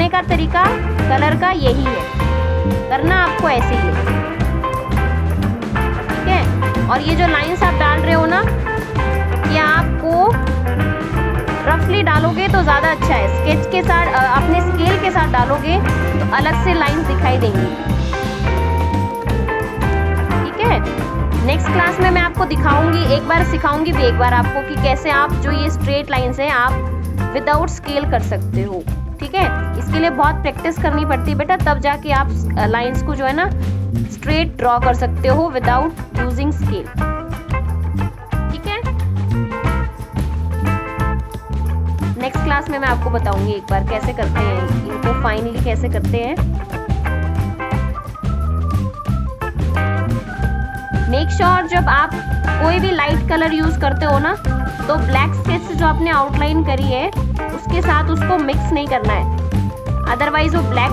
करने का तरीका कलर का यही है, करना आपको ऐसे ही है, ठीक है। और ये जो लाइंस आप डाल रहे हो ना, ये आपको रफली डालोगे तो ज़्यादा अच्छा है। स्केच के साथ अपने स्केल के साथ डालोगे तो अलग से लाइंस दिखाई देंगी, ठीक है। नेक्स्ट क्लास में मैं आपको दिखाऊंगी, एक बार सिखाऊंगी भी एक बार आपको कि कैसे आप जो ये स्ट्रेट लाइंस हैं आप विदाउट स्केल कर सकते हो, ठीक है। इसके लिए बहुत प्रैक्टिस करनी पड़ती है बेटा, तब जाके आप लाइंस को जो है ना स्ट्रेट ड्रॉ कर सकते हो विदाउट यूजिंग स्केल, ठीक है। नेक्स्ट क्लास में मैं आपको बताऊंगी एक बार कैसे करते हैं इनको, फाइनली कैसे करते हैं। मेक श्योर जब आप कोई भी लाइट कलर यूज करते हो ना, तो ब्लैक स्केच से जो आपने आउटलाइन करी है उसके साथ उसको मिक्स नहीं करना है, अदरवाइज वो ब्लैक